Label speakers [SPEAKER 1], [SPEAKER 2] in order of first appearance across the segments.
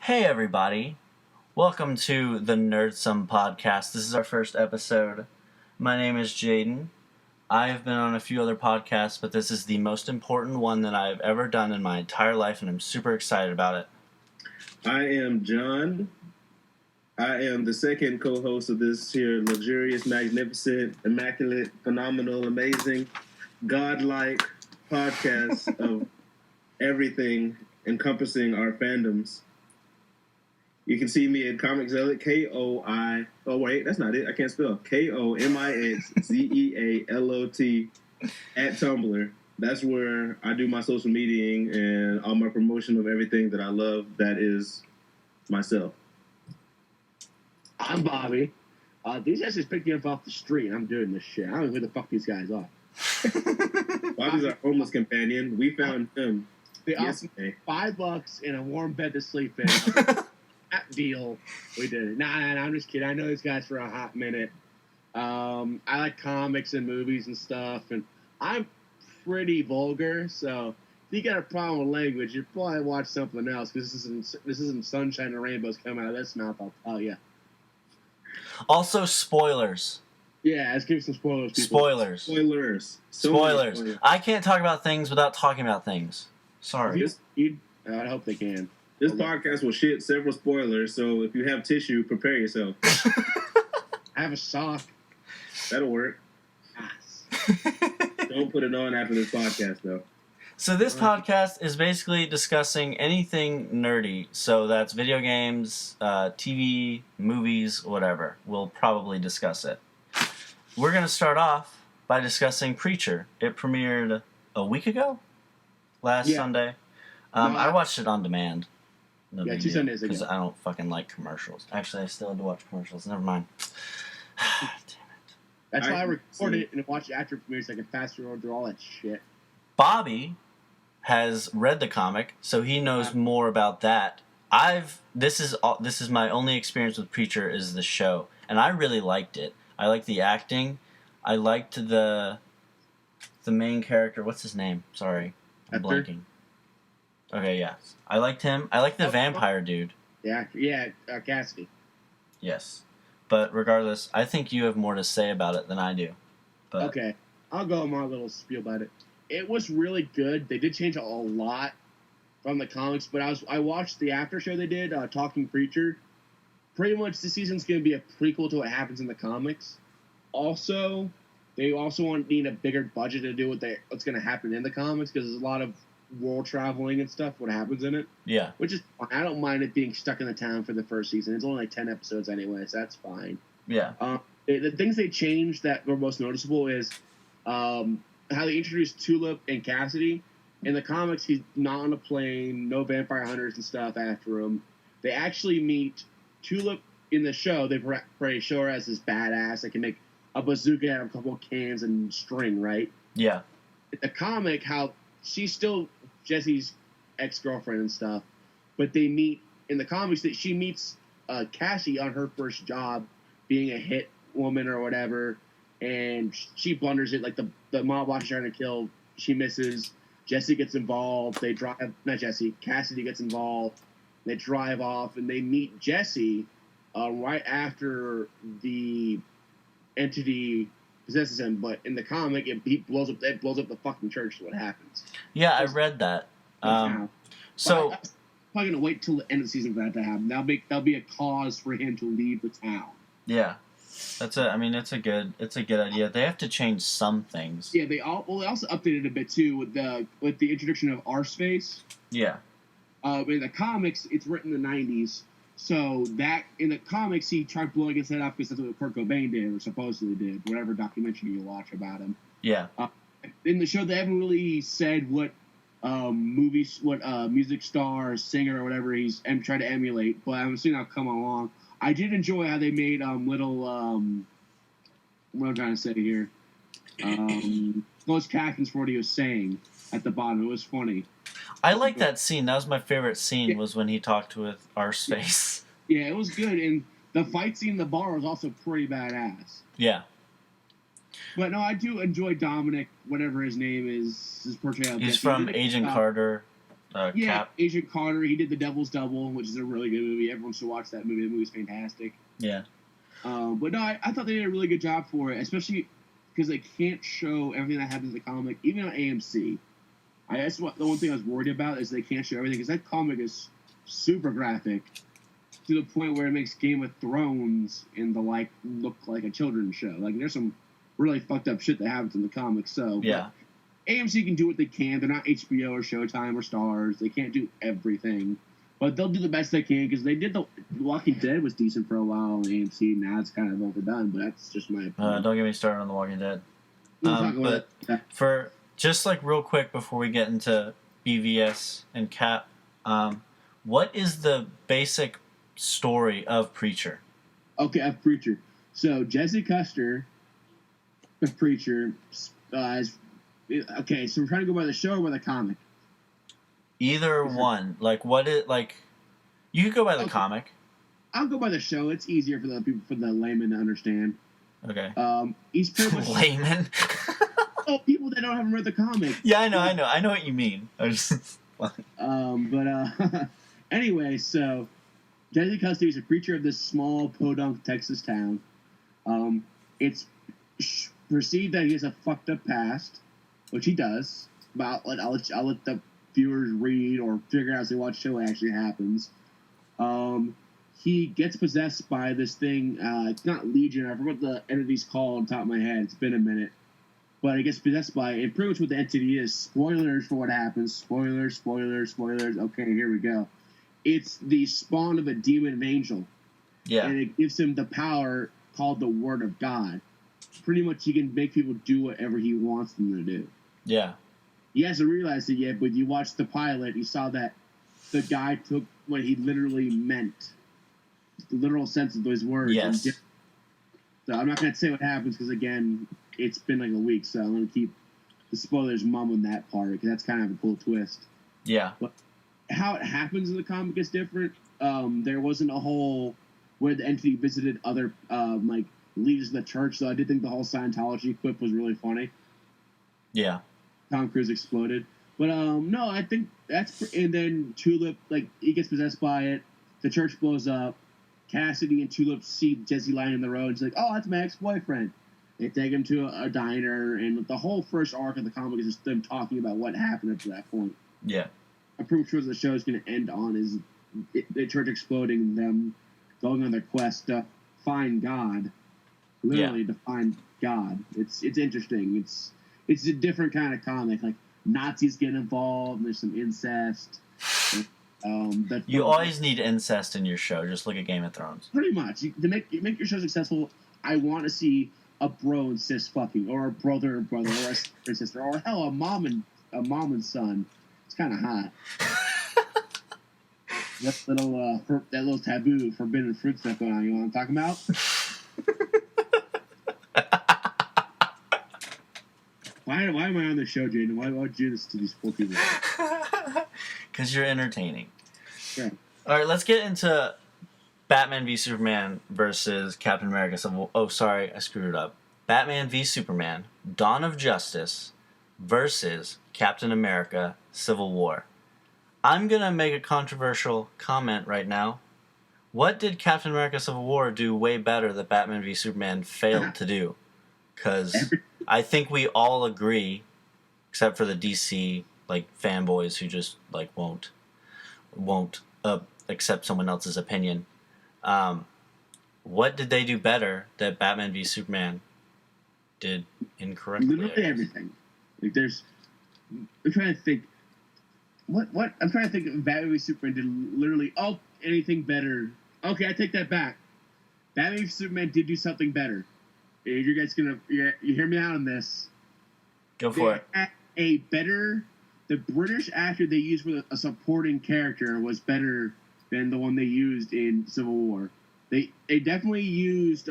[SPEAKER 1] Hey everybody, welcome to the Nerdsum podcast. This is our first episode. My name is Jaden. I have been on a few other podcasts, but this is the most important one that I've ever done in my entire life, and I'm super excited about it.
[SPEAKER 2] I am John. I am the second co-host of this here luxurious, magnificent, immaculate, phenomenal, amazing, godlike podcast of everything encompassing our fandoms. You can see me at Comic Zealot, K-O-I... Oh, wait, that's not it. I can't spell. K-O-M-I-X-Z-E-A-L-O-T at Tumblr. That's where I do my social media and all my promotion of everything that I love that is myself.
[SPEAKER 3] I'm Bobby. These guys just picked me up off the street. I'm doing this shit. I don't know who the fuck these guys are.
[SPEAKER 2] Bobby's our homeless companion. We found him yesterday.
[SPEAKER 3] $5 and a warm bed to sleep in. That deal. We did it. Nah, I'm just kidding. I know these guys for a hot minute. I like comics and movies and stuff, and I'm pretty vulgar, so if you got a problem with language, you probably watch something else, because this isn't sunshine and rainbows coming out of this mouth, I'll tell you.
[SPEAKER 1] Also, spoilers.
[SPEAKER 3] Yeah, let's give some spoilers.
[SPEAKER 1] Spoilers. I can't talk about things without talking about things. Sorry.
[SPEAKER 3] I hope they can.
[SPEAKER 2] This podcast will shit several spoilers, so if you have tissue, prepare yourself.
[SPEAKER 3] I have a sock.
[SPEAKER 2] That'll work.
[SPEAKER 3] Yes.
[SPEAKER 2] Don't put it on after this podcast, though.
[SPEAKER 1] So this podcast is basically discussing anything nerdy. So that's video games, TV, movies, whatever. We'll probably discuss it. We're going to start off by discussing Preacher. It premiered a week ago? Last Sunday. I watched it on demand. No
[SPEAKER 3] 2 Sundays ago.
[SPEAKER 1] Because I don't fucking like commercials. Actually, I still had to watch commercials. Never mind. Damn it.
[SPEAKER 3] That's why I recorded it and watched it after it premieres so I can fast forward through all that shit.
[SPEAKER 1] Bobby has read the comic, so he knows more about that. This is my only experience with Preacher is the show, and I really liked it. I liked the acting. I liked the main character. What's his name? Sorry, I'm blanking. Okay, yeah. I liked him. I liked the vampire dude.
[SPEAKER 3] Yeah, Cassidy.
[SPEAKER 1] Yes. But regardless, I think you have more to say about it than I do. But
[SPEAKER 3] okay, I'll go on my little spiel about it. It was really good. They did change a lot from the comics, but I watched the after show they did, Talking Preacher. Pretty much this season's going to be a prequel to what happens in the comics. Also, they need a bigger budget to do what's going to happen in the comics, because there's a lot of world traveling and stuff, what happens in it.
[SPEAKER 1] Yeah.
[SPEAKER 3] Which is fine. I don't mind it being stuck in the town for the first season. It's only like 10 episodes anyway, so that's fine.
[SPEAKER 1] Yeah.
[SPEAKER 3] The things they changed that were most noticeable is how they introduced Tulip and Cassidy. In the comics, he's not on a plane, no vampire hunters and stuff after him. They actually meet Tulip in the show. They show her as this badass that can make a bazooka out of a couple of cans and string, right?
[SPEAKER 1] Yeah.
[SPEAKER 3] In the comic, how she's still Jesse's ex-girlfriend and stuff, but they meet in the comics that she meets Cassie on her first job being a hit woman or whatever, and she blunders it, like the mob boss is trying to kill, she misses, Jesse gets involved, Cassidy gets involved, they drive off, and they meet Jesse right after the entity possesses him, but in the comic, it blows up the fucking church is what happens.
[SPEAKER 1] Yeah, I read that. So
[SPEAKER 3] I'm probably gonna wait till the end of the season for that to happen. That'll be a cause for him to leave the town.
[SPEAKER 1] Yeah, it's a good idea. They have to change some things.
[SPEAKER 3] Yeah, they also updated a bit too with the introduction of Arseface.
[SPEAKER 1] Yeah.
[SPEAKER 3] In the comics, it's written in the 90s. So that in the comics, he tried blowing his head off because that's what Kurt Cobain did, or supposedly did, whatever documentary you watch about him.
[SPEAKER 1] Yeah.
[SPEAKER 3] In the show, they haven't really said what music star, singer, or whatever he's trying to emulate, but I'm assuming that'll come along. I did enjoy how they made little what I'm trying to say here. Closed captions for what he was saying at the bottom. It was funny.
[SPEAKER 1] I like that scene. That was my favorite scene, was when he talked with Arseface.
[SPEAKER 3] Yeah, it was good, and the fight scene in the bar was also pretty badass.
[SPEAKER 1] Yeah.
[SPEAKER 3] But no, I do enjoy Dominic, whatever his name is, his portrayal.
[SPEAKER 1] He's from Agent Carter. Cap.
[SPEAKER 3] Agent Carter. He did The Devil's Double, which is a really good movie. Everyone should watch that movie. The movie's fantastic.
[SPEAKER 1] Yeah.
[SPEAKER 3] But no, I thought they did a really good job for it, especially because they can't show everything that happens in the comic, even on AMC. That's the one thing I was worried about is they can't show everything, because that comic is super graphic to the point where it makes Game of Thrones and the like look like a children's show. Like, there's some really fucked up shit that happens in the comics. So
[SPEAKER 1] yeah,
[SPEAKER 3] AMC can do what they can. They're not HBO or Showtime or Stars. They can't do everything, but they'll do the best they can, because they did the Walking Dead was decent for a while on AMC. Now it's kind of overdone, but that's just my opinion.
[SPEAKER 1] Don't get me started on The Walking Dead.
[SPEAKER 3] But
[SPEAKER 1] for just like real quick before we get into BVS and Cap, what is the basic story of Preacher?
[SPEAKER 3] Okay, of Preacher. So Jesse Custer, of Preacher, okay. So we're trying to go by the show or by the comic.
[SPEAKER 1] Either one. Like, what it like? You could go by the comic.
[SPEAKER 3] I'll go by the show. It's easier for the people, for the layman to understand.
[SPEAKER 1] Okay.
[SPEAKER 3] He's pretty much
[SPEAKER 1] layman.
[SPEAKER 3] Oh, people that haven't read the comic.
[SPEAKER 1] Yeah, I know what you mean.
[SPEAKER 3] Anyway, so Jesse Custer is a preacher of this small podunk Texas town. It's perceived that he has a fucked up past, which he does. But I'll let the viewers read or figure out as they watch the show what actually happens. He gets possessed by this thing. It's not Legion. I forgot what the entity's called on top of my head. It's been a minute. But he gets possessed by it. And pretty much what the entity is. Spoilers for what happens. Spoilers. Okay, here we go. It's the spawn of a demon and angel.
[SPEAKER 1] Yeah.
[SPEAKER 3] And it gives him the power called the Word of God. Pretty much he can make people do whatever he wants them to do.
[SPEAKER 1] Yeah.
[SPEAKER 3] He hasn't realized it yet, but you watched the pilot, you saw that the guy took what he literally meant. The literal sense of those words.
[SPEAKER 1] Yes.
[SPEAKER 3] So I'm not going to say what happens because, again, it's been like a week, so I'm going to keep the spoilers mum on that part because that's kind of a cool twist.
[SPEAKER 1] Yeah.
[SPEAKER 3] But how it happens in the comic is different. There wasn't a whole where the entity visited other leaders of the church, so I did think the whole Scientology quip was really funny.
[SPEAKER 1] Yeah.
[SPEAKER 3] Tom Cruise exploded. But no, I think that's... And then Tulip, he gets possessed by it. The church blows up. Cassidy and Tulip see Jesse lying in the road. She's like, oh, that's my ex-boyfriend. They take him to a diner, and the whole first arc of the comic is just them talking about what happened up to that point.
[SPEAKER 1] Yeah.
[SPEAKER 3] I'm pretty sure the show is going to end on is the church exploding and them going on their quest to find God. Literally to find God. It's interesting. It's a different kind of comic. Like, Nazis get involved, and there's some incest.
[SPEAKER 1] You always need incest in your show. Just look at Game of Thrones.
[SPEAKER 3] Pretty much. To make your show successful, I want to see a bro and sis fucking, or a brother and brother, or a sister and sister, or hell, a mom and son. It's kind of hot. that little taboo, forbidden fruit stuff going on. You know what I'm talking about? Why am I on the show, Jaden? Why would you do this to these poor people?
[SPEAKER 1] Because you're entertaining.
[SPEAKER 3] Yeah.
[SPEAKER 1] All right, let's get into Batman v Superman versus Captain America Civil... Oh, sorry, I screwed it up. Batman v Superman, Dawn of Justice versus Captain America Civil War. I'm going to make a controversial comment right now. What did Captain America Civil War do way better that Batman v Superman failed to do? Because I think we all agree, except for the DC fanboys who just won't accept someone else's opinion. What did they do better that Batman v Superman did incorrectly?
[SPEAKER 3] Literally everything. I'm trying to think. What? I'm trying to think of Batman v Superman did literally anything better. Okay, I take that back. Batman v Superman did do something better. You guys you hear me out on this?
[SPEAKER 1] Go for it.
[SPEAKER 3] The British actor they used for a supporting character was better than the one they used in Civil War. They definitely used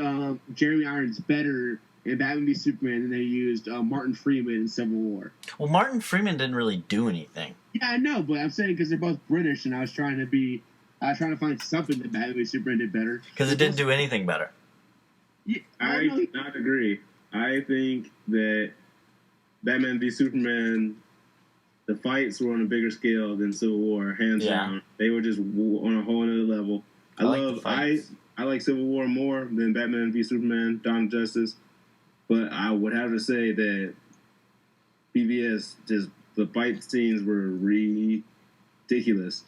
[SPEAKER 3] Jeremy Irons better in Batman v Superman than they used Martin Freeman in Civil War.
[SPEAKER 1] Well, Martin Freeman didn't really do anything.
[SPEAKER 3] Yeah, I know, but I'm saying because they're both British, and I was trying to find something that Batman v Superman did better.
[SPEAKER 1] Because it didn't do anything better.
[SPEAKER 3] Yeah,
[SPEAKER 2] I do not agree. I think that Batman v Superman the fights were on a bigger scale than Civil War, hands down. They were just on a whole other level. I like Civil War more than Batman v Superman: Dawn of Justice, but I would have to say that BVS, just the fight scenes were ridiculous.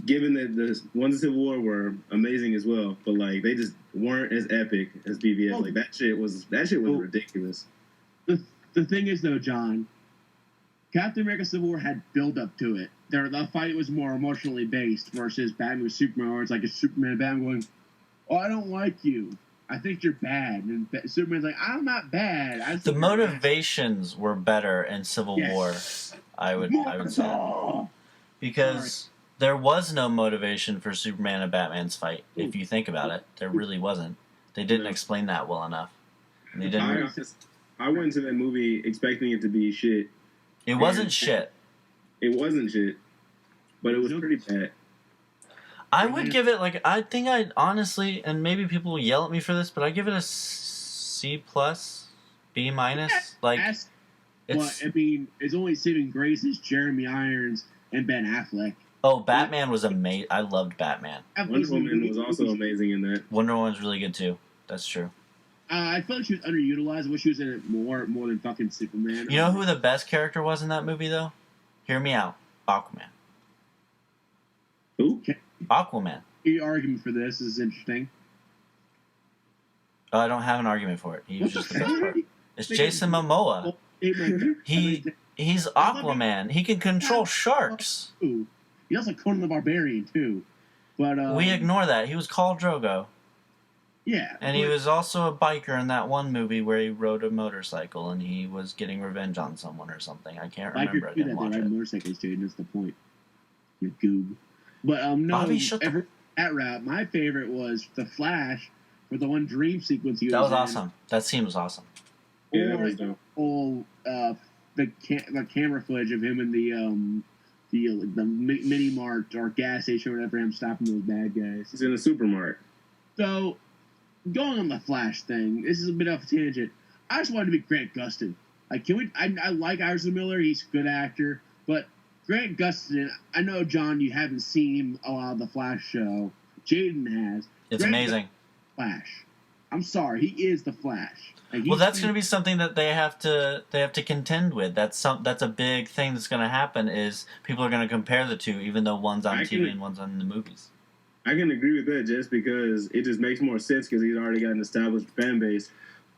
[SPEAKER 2] Given that the ones in Civil War were amazing as well, but like they just weren't as epic as BVS. Well, like that shit was ridiculous.
[SPEAKER 3] The thing is though, John, Captain America Civil War had build up to it. The fight was more emotionally based versus Batman with Superman, where it's like a Superman and Batman going, "Oh, I don't like you. I think you're bad," and Superman's like, "I'm not bad."
[SPEAKER 1] The motivations were better in Civil War. I would say because there was no motivation for Superman and Batman's fight. If you think about it, there really wasn't. They didn't explain that well enough. And they didn't.
[SPEAKER 2] I went into that movie expecting it to be shit.
[SPEAKER 1] It wasn't shit.
[SPEAKER 2] It wasn't shit, but it was pretty bad.
[SPEAKER 1] I would give it I think I'd honestly, and maybe people will yell at me for this, but I give it a C+, B-.
[SPEAKER 3] It's only saving grace is Jeremy Irons and Ben Affleck.
[SPEAKER 1] Oh, Batman was amazing. I loved Batman.
[SPEAKER 2] Wonder Woman was also amazing in that.
[SPEAKER 1] Wonder Woman's really good too. That's true.
[SPEAKER 3] I felt like she was underutilized. I wish she was in it more than fucking Superman.
[SPEAKER 1] You know who the best character was in that movie, though? Hear me out. Aquaman.
[SPEAKER 2] Who?
[SPEAKER 1] Aquaman.
[SPEAKER 3] Your argument for this is interesting.
[SPEAKER 1] Oh, I don't have an argument for it. He was just the best part. It's Jason Momoa. He's Aquaman. He can control sharks.
[SPEAKER 3] He also Conan the Barbarian, too. But
[SPEAKER 1] we ignore that. He was Khal Drogo.
[SPEAKER 3] Yeah.
[SPEAKER 1] And he was also a biker in that one movie where he rode a motorcycle and he was getting revenge on someone or something. I can't remember. I didn't watch it.
[SPEAKER 3] Motorcycles, dude. That's the point. You goob. But no,
[SPEAKER 1] Bobby, shut the...
[SPEAKER 3] that route. My favorite was the Flash with the one dream sequence he was
[SPEAKER 1] That was
[SPEAKER 3] in.
[SPEAKER 1] awesome. That scene was awesome.
[SPEAKER 2] Yeah, that was dope.
[SPEAKER 3] The camera footage of him in the mini mart or gas station or whatever, him stopping those bad guys.
[SPEAKER 2] He's in a supermart.
[SPEAKER 3] So, going on the Flash thing, this is a bit off a tangent. I just wanted to be Grant Gustin. Like, I like Ezra Miller. He's a good actor, but Grant Gustin. I know, John, you haven't seen a lot of the Flash show. Jaden has.
[SPEAKER 1] It's amazing.
[SPEAKER 3] Flash. I'm sorry, he is the Flash. Like,
[SPEAKER 1] well, that's going to be something that they have to contend with. That's a big thing that's going to happen. Is people are going to compare the two, even though one's on TV and one's on the movies.
[SPEAKER 2] I can agree with that just because it just makes more sense because he's already got an established fan base.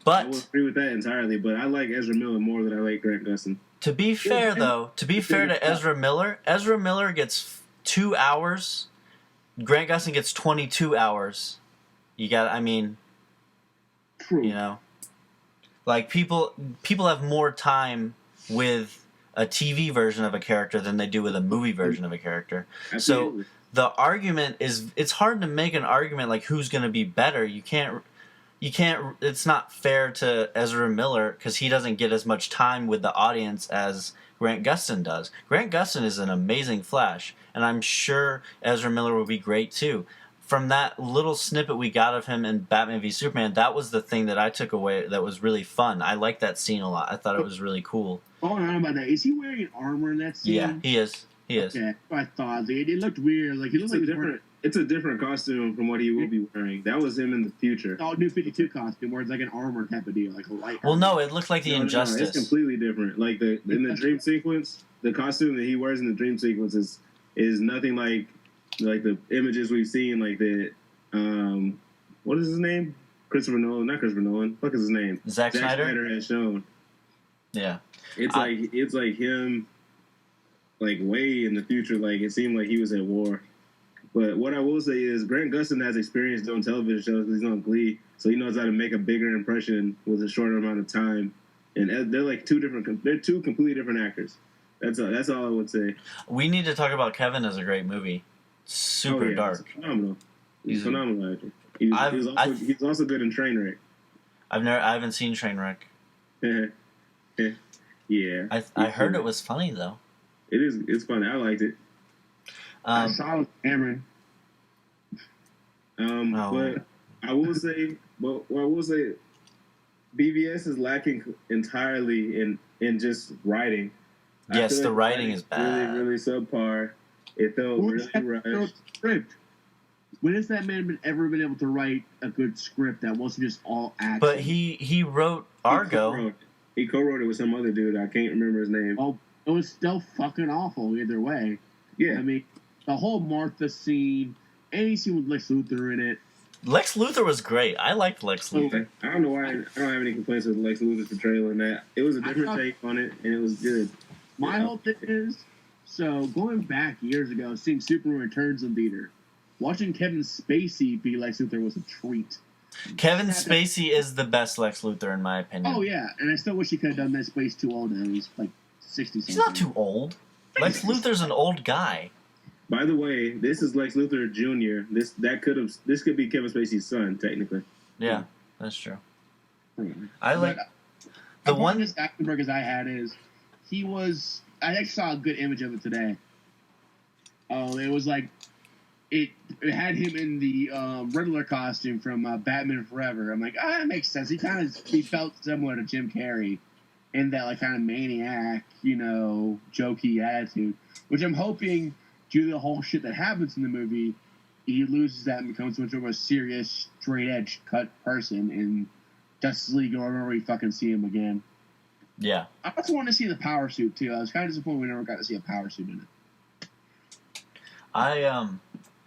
[SPEAKER 1] But
[SPEAKER 2] I would agree with that entirely. But I like Ezra Miller more than I like Grant Gustin.
[SPEAKER 1] To be fair, to Ezra Miller gets 2 hours. Grant Gustin gets 22 hours.
[SPEAKER 3] True.
[SPEAKER 1] You know, like people have more time with a TV version of a character than they do with a movie version of a character.
[SPEAKER 2] Absolutely.
[SPEAKER 1] So the argument is, it's hard to make an argument like who's going to be better. You can't. It's not fair to Ezra Miller because he doesn't get as much time with the audience as Grant Gustin does. Grant Gustin is an amazing Flash, and I'm sure Ezra Miller will be great too. From that little snippet we got of him in Batman v Superman, that was the thing that I took away that was really fun. I liked that scene a lot. I thought it was really cool.
[SPEAKER 3] Oh, no, about that. Is he wearing armor in that scene?
[SPEAKER 1] Yeah, he is.
[SPEAKER 3] Yeah, I thought it looked weird. Like he looked like different.
[SPEAKER 2] It's a different costume from what he will be wearing. That was him in the future.
[SPEAKER 3] Oh, New 52 costume where it's like an armor type of deal, like a light.
[SPEAKER 1] Well, no, it looked like the Injustice.
[SPEAKER 2] No, it's completely different. Like in the dream sequence, the costume that he wears in the dream sequence is nothing like the images we've seen. Like the what is his name? Not Christopher Nolan. What is his name?
[SPEAKER 1] Zack Snyder
[SPEAKER 2] has shown.
[SPEAKER 1] Yeah,
[SPEAKER 2] it's like him, like way in the future. Like it seemed like he was at war. But what I will say is Grant Gustin has experience doing television shows because he's on Glee, so he knows how to make a bigger impression with a shorter amount of time. And they're like two completely different actors. That's all I would say.
[SPEAKER 1] We need to talk about Kevin as a great movie. Super dark.
[SPEAKER 2] He's phenomenal. He's a phenomenal actor. He's also good in Trainwreck.
[SPEAKER 1] I haven't seen Trainwreck.
[SPEAKER 2] Yeah.
[SPEAKER 1] I heard it was funny though.
[SPEAKER 2] It is. It's funny. I liked it.
[SPEAKER 3] I saw it with Cameron.
[SPEAKER 2] But I will say, BVS is lacking entirely in just writing.
[SPEAKER 1] Yes,
[SPEAKER 2] feel
[SPEAKER 1] the
[SPEAKER 2] like
[SPEAKER 1] writing is bad.
[SPEAKER 2] Really, really subpar. It felt really rushed.
[SPEAKER 3] Script. When has that man ever been able to write a good script that wasn't just all action?
[SPEAKER 1] But he wrote Argo.
[SPEAKER 2] He co-wrote it with some other dude. I can't remember his name.
[SPEAKER 3] Well, it was still fucking awful either way.
[SPEAKER 2] Yeah.
[SPEAKER 3] I mean, the whole Martha scene, any scene with Lex Luthor in it.
[SPEAKER 1] Lex Luthor was great. I liked Lex Luthor.
[SPEAKER 2] I don't know why I don't have any complaints with Lex Luthor's portrayal in that. It was a different take on it, and it was good.
[SPEAKER 3] My whole thing is, so going back years ago, seeing Superman Returns in theater, watching Kevin Spacey be Lex Luthor was a treat.
[SPEAKER 1] Kevin Spacey is the best Lex Luthor, in my opinion.
[SPEAKER 3] Oh, yeah, and I still wish he could have done that. But he's too old now. He's like 60 something.
[SPEAKER 1] He's not too old. Lex Luthor's an old guy.
[SPEAKER 2] By the way, this is Lex Luthor Jr. This could be Kevin Spacey's son, technically.
[SPEAKER 1] Yeah, that's true.
[SPEAKER 3] Hmm.
[SPEAKER 1] I like
[SPEAKER 3] the one Ackenberg I had is he was. I actually saw a good image of it today. It was like it had him in the Riddler costume from Batman Forever. I'm like, that makes sense. He felt similar to Jim Carrey in that like kind of maniac, jokey attitude, which I'm hoping, due to the whole shit that happens in the movie, he loses that and becomes much more of a serious, straight-edge cut person in Justice League or wherever we fucking see him again.
[SPEAKER 1] Yeah.
[SPEAKER 3] I also want to see the power suit, too. I was kind of disappointed we never got to see a power suit in it.
[SPEAKER 1] I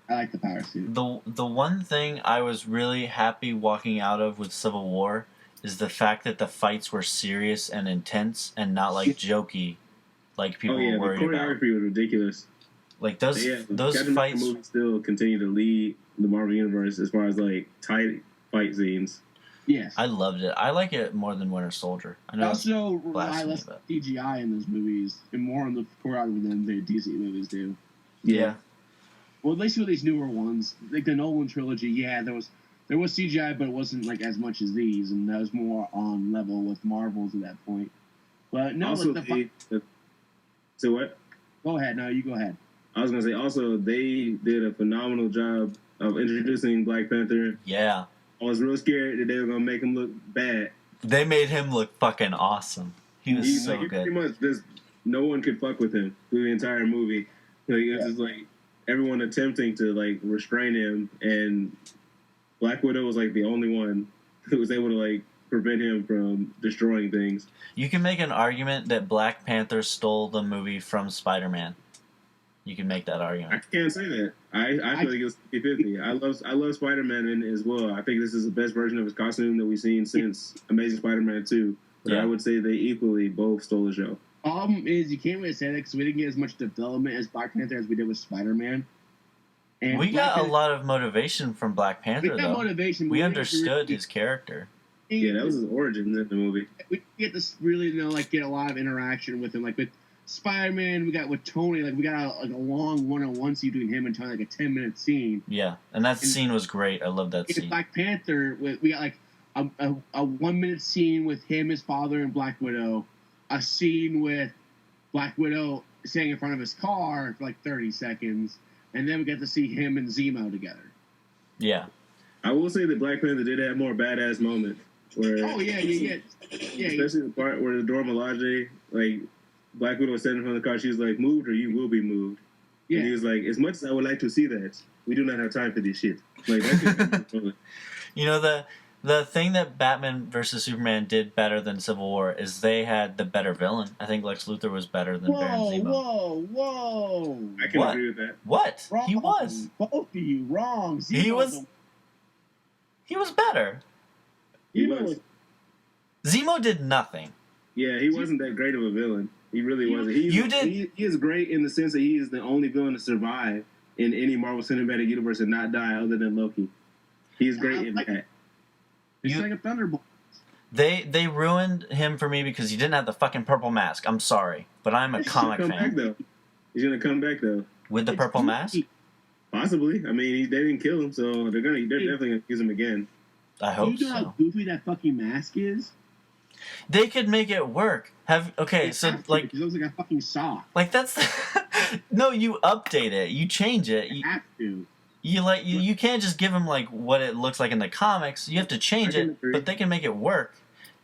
[SPEAKER 3] like the power suit.
[SPEAKER 1] The one thing I was really happy walking out of with Civil War is the fact that the fights were serious and intense and not like jokey, like people were worried about.
[SPEAKER 2] The choreography was ridiculous.
[SPEAKER 1] Like those fights
[SPEAKER 2] movies still continue to lead the Marvel Universe as far as like tight fight scenes.
[SPEAKER 3] Yes,
[SPEAKER 1] I loved it. I like it more than Winter Soldier. I know
[SPEAKER 3] also rely less on CGI in those movies and more on the choreography than the DC movies do.
[SPEAKER 1] Yeah.
[SPEAKER 3] Well, at least with these newer ones, like the Nolan trilogy, there was CGI, but it wasn't like as much as these, and that was more on level with Marvels at that point. But no,
[SPEAKER 2] also, so what?
[SPEAKER 3] Go ahead. No, you go ahead.
[SPEAKER 2] I was gonna say also they did a phenomenal job of introducing Black Panther.
[SPEAKER 1] Yeah.
[SPEAKER 2] I was real scared that they were gonna make him look bad.
[SPEAKER 1] They made him look fucking awesome. He was so good.
[SPEAKER 2] Pretty much no one could fuck with him through the entire movie. Like it was just like everyone attempting to like restrain him, and Black Widow was like the only one who was able to like prevent him from destroying things.
[SPEAKER 1] You can make an argument that Black Panther stole the movie from Spider-Man. You can make that argument.
[SPEAKER 2] I can't say that. I feel like it was 50-50. I love Spider-Man as well. I think this is the best version of his costume that we've seen since Amazing Spider-Man 2. But I would say they equally both stole the show.
[SPEAKER 3] Problem is, you can't really say that because we didn't get as much development as Black Panther as we did with Spider-Man. And
[SPEAKER 1] we got a lot of motivation from Black Panther, though.
[SPEAKER 3] Motivation.
[SPEAKER 1] We understood his character.
[SPEAKER 2] Yeah, that was his origin in the movie.
[SPEAKER 3] We get to really get a lot of interaction with him. Like with Spider-Man, we got with Tony, like we got a long one-on-one scene between him and Tony, like a 10-minute scene.
[SPEAKER 1] Yeah, and that scene was great. I love that scene.
[SPEAKER 3] Black Panther, we got like a 1-minute scene with him, his father, and Black Widow. A scene with Black Widow standing in front of his car for like 30 seconds, and then we get to see him and Zemo together.
[SPEAKER 1] Yeah.
[SPEAKER 2] I will say that Black Panther did have more badass moments. Where,
[SPEAKER 3] yeah.
[SPEAKER 2] Especially the part where the Dora Milaje, like, Black Widow was standing in front of the car, she was like, moved or you will be moved. Yeah. And he was like, as much as I would like to see that, we do not have time for this shit. Like, that could
[SPEAKER 1] You know, the thing that Batman versus Superman did better than Civil War is they had the better villain. I think Lex Luthor was better than Baron Zemo.
[SPEAKER 3] Whoa!
[SPEAKER 2] I can agree with that.
[SPEAKER 1] What?
[SPEAKER 3] Wrong.
[SPEAKER 1] He was.
[SPEAKER 3] Both of you wrong. Zemo
[SPEAKER 1] He was better. Zemo did nothing.
[SPEAKER 2] Yeah, he wasn't that great of a villain. He really wasn't. He is great in the sense that he is the only villain to survive in any Marvel Cinematic Universe and not die other than Loki. He's great in that.
[SPEAKER 3] He's like a thunderbolt.
[SPEAKER 1] They ruined him for me because he didn't have the fucking purple mask. I'm sorry, but I'm a comic fan.
[SPEAKER 2] He's gonna come back though.
[SPEAKER 1] With the purple mask?
[SPEAKER 2] Possibly. I mean, they didn't kill him, so they're definitely gonna use him again.
[SPEAKER 1] I hope so.
[SPEAKER 3] You know how goofy that fucking mask is?
[SPEAKER 1] They could make it work. So like,
[SPEAKER 3] it looks like a fucking sock.
[SPEAKER 1] Like that's no, you update it, you change it.
[SPEAKER 3] You have to.
[SPEAKER 1] You can't just give him like what it looks like in the comics. You have to change it, but they can make it work.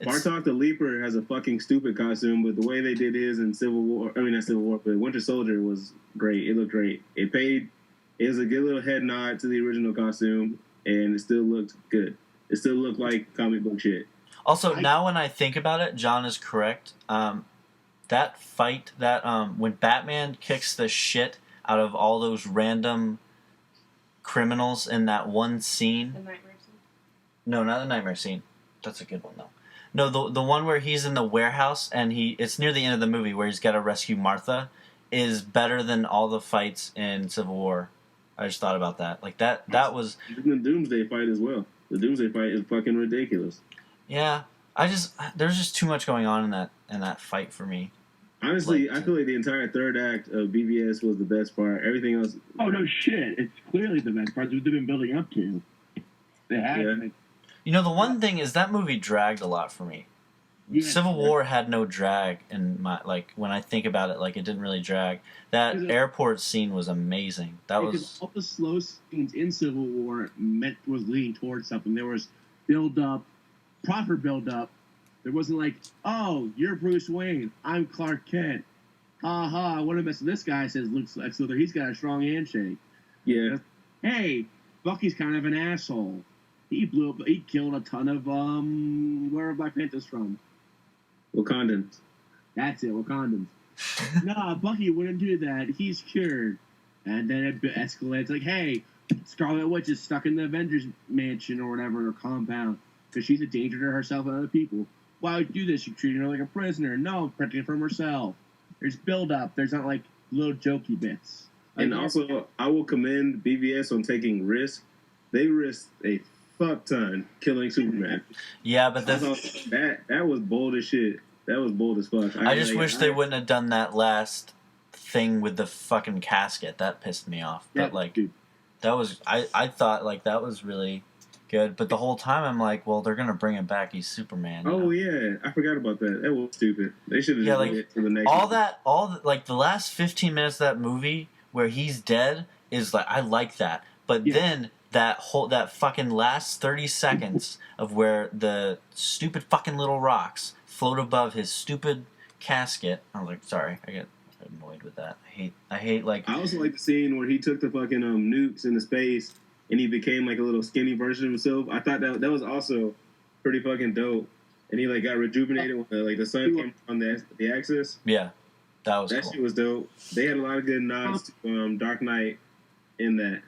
[SPEAKER 2] Bartok the Leaper has a fucking stupid costume, but the way they did his in Civil War, I mean not Civil War, but Winter Soldier was great. It looked great. It was a good little head nod to the original costume, and it still looked good. It still looked like comic book shit.
[SPEAKER 1] Also, now when I think about it, John is correct. That fight, when Batman kicks the shit out of all those random criminals in that one scene.
[SPEAKER 4] The nightmare scene?
[SPEAKER 1] No, not the nightmare scene. That's a good one, though. No, the one where he's in the warehouse and it's near the end of the movie where he's got to rescue Martha is better than all the fights in Civil War. I just thought about that. Like, that was...
[SPEAKER 2] Even the Doomsday fight as well. The Doomsday fight is fucking ridiculous.
[SPEAKER 1] Yeah. There's just too much going on in that fight for me.
[SPEAKER 2] Honestly, I feel like the entire third act of BVS was the best part. Everything else...
[SPEAKER 3] Oh, no shit. It's clearly the best part that they've been building up to. They had to.
[SPEAKER 1] You know, the one thing is that movie dragged a lot for me. Yeah, Civil War had no drag in my... Like, when I think about it, like, it didn't really drag. That airport scene was amazing. Because
[SPEAKER 3] all the slow scenes in Civil War was leading towards something. There was build-up, proper build-up. There wasn't like, oh, you're Bruce Wayne. I'm Clark Kent. Ha, I want to mess with this guy, says Luke Luthor. He's got a strong handshake.
[SPEAKER 2] Yeah.
[SPEAKER 3] Hey, Bucky's kind of an asshole. He killed a ton of, where are Black Panthers from?
[SPEAKER 2] Wakandans.
[SPEAKER 3] That's it, Wakandans. Nah, Bucky wouldn't do that. He's cured. And then it escalates like, hey, Scarlet Witch is stuck in the Avengers mansion or whatever, or compound, because she's a danger to herself and other people. Why would you do this? You're treating her like a prisoner. No, protecting her from herself. There's build-up. There's not, like, little jokey bits.
[SPEAKER 2] And also, I will commend BVS on taking risks. They risked a fuck ton killing Superman.
[SPEAKER 1] Yeah, but
[SPEAKER 2] that was bold as shit. That was bold as fuck.
[SPEAKER 1] I just wish they wouldn't have done that last thing with the fucking casket. That pissed me off.
[SPEAKER 3] Yeah,
[SPEAKER 1] but, like,
[SPEAKER 3] dude.
[SPEAKER 1] that was... I thought, like, that was really... good, but the whole time I'm like, well, they're gonna bring him back. He's Superman.
[SPEAKER 2] Oh yeah, I forgot about that. That was stupid. They should have
[SPEAKER 1] like
[SPEAKER 2] it to the next.
[SPEAKER 1] Like the last 15 minutes of that movie where he's dead is like I like that, but then that fucking last 30 seconds of where the stupid fucking little rocks float above his stupid casket. I was like, sorry, I get annoyed with that. I hate like.
[SPEAKER 2] I also like the scene where he took the fucking nukes into space. And he became like a little skinny version of himself. I thought that was also pretty fucking dope. And he like got rejuvenated when like the sun came on the axis.
[SPEAKER 1] Yeah, that was
[SPEAKER 2] that
[SPEAKER 1] cool.
[SPEAKER 2] Shit was dope. They had a lot of good nods to Dark Knight in that.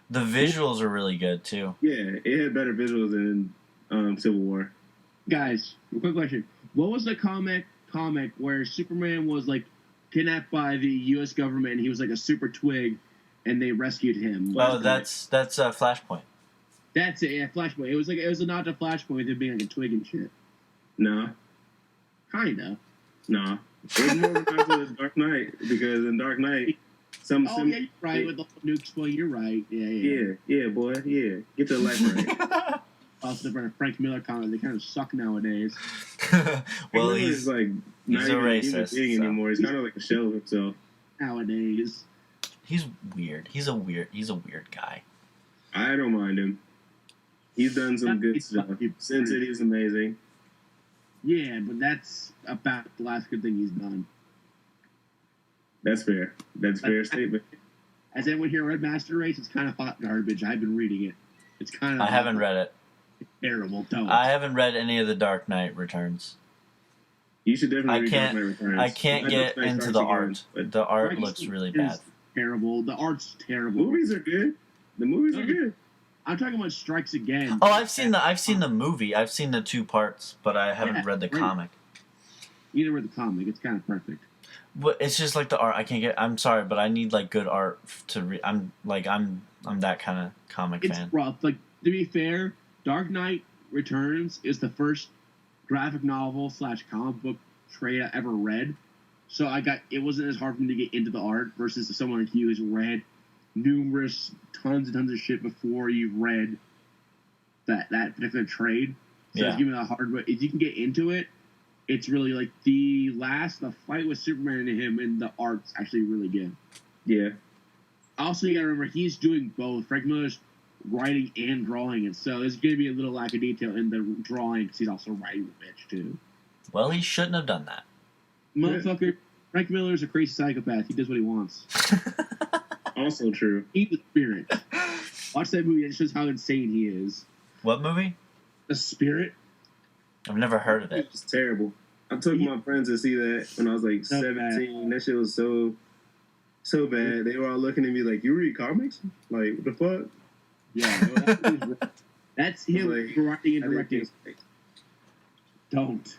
[SPEAKER 1] The visuals are really good too.
[SPEAKER 2] Yeah, it had better visuals than Civil War.
[SPEAKER 3] Guys, quick question: what was the comic where Superman was like kidnapped by the U.S. government and he was like a super twig? And they rescued him.
[SPEAKER 1] Oh, that's Flashpoint.
[SPEAKER 3] That's it, yeah, Flashpoint. It was a nod to Flashpoint with it being like a twig and shit.
[SPEAKER 2] Nah.
[SPEAKER 3] Kinda.
[SPEAKER 2] Nah. It was more of a nod to Dark Knight, because in Dark Knight,
[SPEAKER 3] yeah, you're right, with the nukes, well, you're right.
[SPEAKER 2] Yeah, boy, yeah. Get your life right.
[SPEAKER 3] Also, the Frank Miller comic, they kind of suck nowadays.
[SPEAKER 1] Well,
[SPEAKER 2] he's like not
[SPEAKER 1] a
[SPEAKER 2] even
[SPEAKER 1] racist,
[SPEAKER 2] a human being anymore. He's kind of like a shell of himself.
[SPEAKER 3] Nowadays.
[SPEAKER 1] He's weird. He's a weird guy.
[SPEAKER 2] I don't mind him. He's done some good stuff. Sin City is amazing.
[SPEAKER 3] Yeah, but that's about the last good thing he's done.
[SPEAKER 2] That's fair. That's a fair statement.
[SPEAKER 3] Has anyone here read Master Race? It's kind of hot garbage. I've been reading it. It's kind of...
[SPEAKER 1] I haven't read it.
[SPEAKER 3] It's terrible. Don't.
[SPEAKER 1] I haven't read any of the Dark Knight Returns.
[SPEAKER 2] You should definitely read Dark Knight Returns.
[SPEAKER 1] I can't get into the art. The art looks really bad.
[SPEAKER 3] Terrible. The art's terrible.
[SPEAKER 2] Movies are good. The movies are good.
[SPEAKER 3] I'm talking about Strikes Again.
[SPEAKER 1] Oh, I've seen the movie. I've seen the 2 parts, but I haven't read the comic.
[SPEAKER 3] Either read the comic. It's kind of perfect.
[SPEAKER 1] But it's just like the art. I can't get. I'm sorry, but I need like good art to read. I'm that kind of comic fan.
[SPEAKER 3] It's rough. Like, to be fair, Dark Knight Returns is the first graphic novel / comic book trade I ever read. So it wasn't as hard for me to get into the art versus someone like you who's read tons and tons of shit before you've read that particular trade. So it's giving me a hard way. If you can get into it, it's really like the fight with Superman and him, and the art's actually really good.
[SPEAKER 2] Yeah.
[SPEAKER 3] Also, you gotta remember, he's doing both. Frank Miller's writing and drawing it. So there's going to be a little lack of detail in the drawing because he's also writing the bitch, too.
[SPEAKER 1] Well, he shouldn't have done that.
[SPEAKER 3] Motherfucker, Frank Miller's a crazy psychopath. He does what he wants.
[SPEAKER 2] Also true.
[SPEAKER 3] He's the Spirit. Watch that movie. It shows how insane he is.
[SPEAKER 1] What movie?
[SPEAKER 3] The Spirit?
[SPEAKER 1] I've never heard of it.
[SPEAKER 2] It's terrible. I took my friends to see that when I was like
[SPEAKER 3] So
[SPEAKER 2] 17.
[SPEAKER 3] bad.
[SPEAKER 2] That shit was so bad. They were all looking at me like, "You read comics? Like, what the fuck?"
[SPEAKER 3] Yeah. That's him
[SPEAKER 2] Like,
[SPEAKER 3] writing and
[SPEAKER 2] I didn't
[SPEAKER 3] directing.
[SPEAKER 2] think-
[SPEAKER 3] Don't.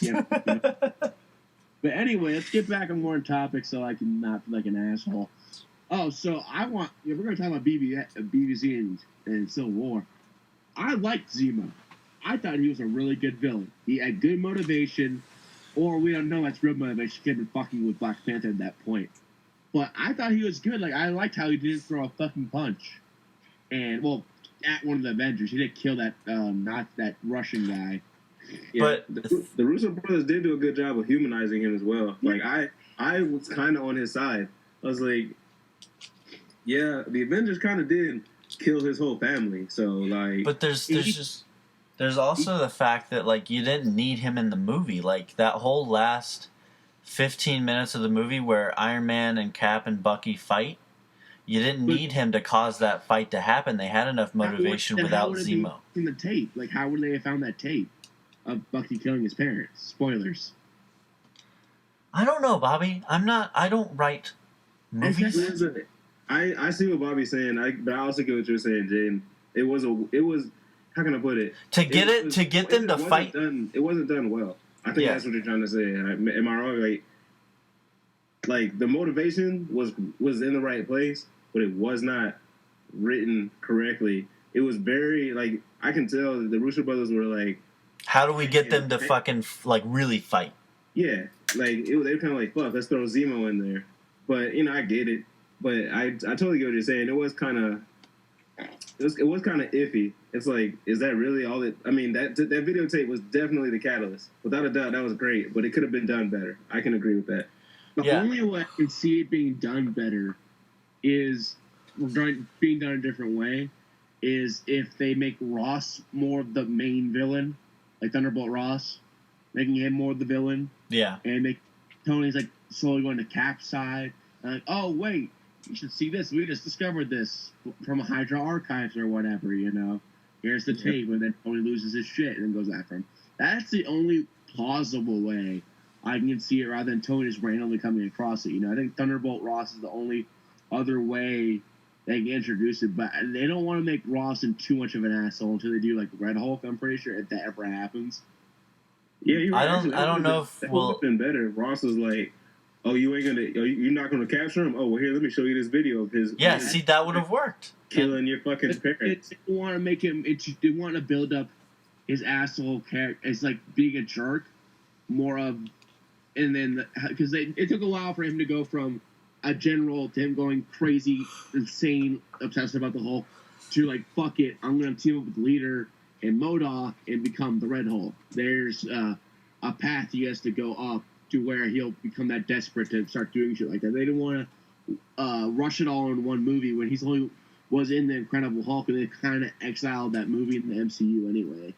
[SPEAKER 3] Yeah. But anyway, let's get back on more topic so I can not feel like an asshole. Oh, so we're going to talk about BBC and Civil War. I liked Zemo. I thought he was a really good villain. He had good motivation, or we don't know that's real motivation. He had been fucking with Black Panther at that point. But I thought he was good. Like, I liked how he didn't throw a fucking punch. And, well, at one of the Avengers, he did kill that, not that Russian guy.
[SPEAKER 2] Yeah,
[SPEAKER 1] But
[SPEAKER 2] the Russo brothers did do a good job of humanizing him as well.
[SPEAKER 3] Yeah.
[SPEAKER 2] Like, I was kind of on his side. I was like, yeah, the Avengers kind of did kill his whole family. So, like,
[SPEAKER 1] But there's also the fact that like you didn't need him in the movie. Like that whole last 15 minutes of the movie where Iron Man and Cap and Bucky fight, you didn't need him to cause that fight to happen. They had enough motivation without Zemo.
[SPEAKER 3] In the tape, like how would they have found that tape of Bucky killing his parents? Spoilers.
[SPEAKER 1] I don't know, Bobby. I don't write movies.
[SPEAKER 2] I see what Bobby's saying, but I also get what you're saying, Jaden. It was. How can I put it?
[SPEAKER 1] To get them to fight.
[SPEAKER 2] It wasn't done well. I think that's what you're trying to say. Am I wrong? Like the motivation was in the right place, but it was not written correctly. It was very like I can tell that the Russo brothers were like,
[SPEAKER 1] how do we get them to fucking like really fight?
[SPEAKER 2] Yeah, like they were kind of like, fuck, let's throw Zemo in there. But I get it. But I totally get what you're saying. It was kind of iffy. It's like, is that really all it? I mean, that videotape was definitely the catalyst. Without a doubt, that was great. But it could have been done better. I can agree with that.
[SPEAKER 3] The only way I can see it being done better is being done a different way. Is if they make Ross more of the main villain, like Thunderbolt Ross, making him more of the villain. Yeah. And make Tony's like slowly going to Cap's side. And like, oh wait, you should see this. We just discovered this from Hydra archives or whatever. Here's the tape, and then Tony loses his shit and then goes after him. That's the only plausible way I can see it, rather than Tony just randomly coming across it. I think Thunderbolt Ross is the only other way they can introduce it, but they don't want to make Ross in too much of an asshole until they do like Red Hulk. I'm pretty sure if that ever happens.
[SPEAKER 2] Yeah, you're right.
[SPEAKER 1] I don't know if
[SPEAKER 2] that would have been better. Ross was like, "Oh, you're not gonna capture him? Oh, well, here, let me show you this video of his."
[SPEAKER 1] Yeah, see, that would have worked.
[SPEAKER 2] Killing your fucking parents.
[SPEAKER 3] They want to make him. They want to build up his asshole character. It's like being a jerk, more of, and then because it took a while for him to go from a general to him going crazy, insane, obsessed about the Hulk, to like, fuck it, I'm gonna team up with the leader and MODOK and become the Red Hulk. There's a path he has to go up to where he'll become that desperate to start doing shit like that. They didn't want to rush it all in one movie when he's only was in the Incredible Hulk, and they kind of exiled that movie in the MCU anyway.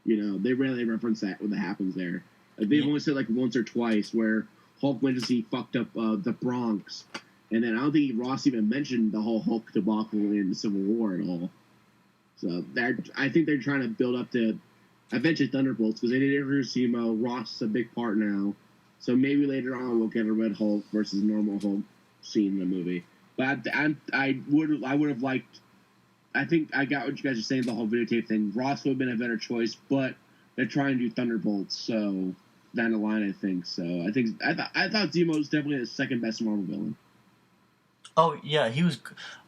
[SPEAKER 3] They rarely reference that when that happens there. Like, they've only said like once or twice where Hulk went to see fucked up the Bronx, and then I don't think Ross even mentioned the whole Hulk debacle in Civil War at all. So I think they're trying to build up to eventually Thunderbolts, because they did introduce Zemo. Ross is a big part now, so maybe later on we'll get a Red Hulk versus normal Hulk scene in the movie. But I would have liked. I think I got what you guys are saying, the whole videotape thing. Ross would have been a better choice, but they're trying to do Thunderbolts, so down the line, I think. So I thought Zemo was definitely the second best Marvel villain.
[SPEAKER 1] Oh yeah, he was.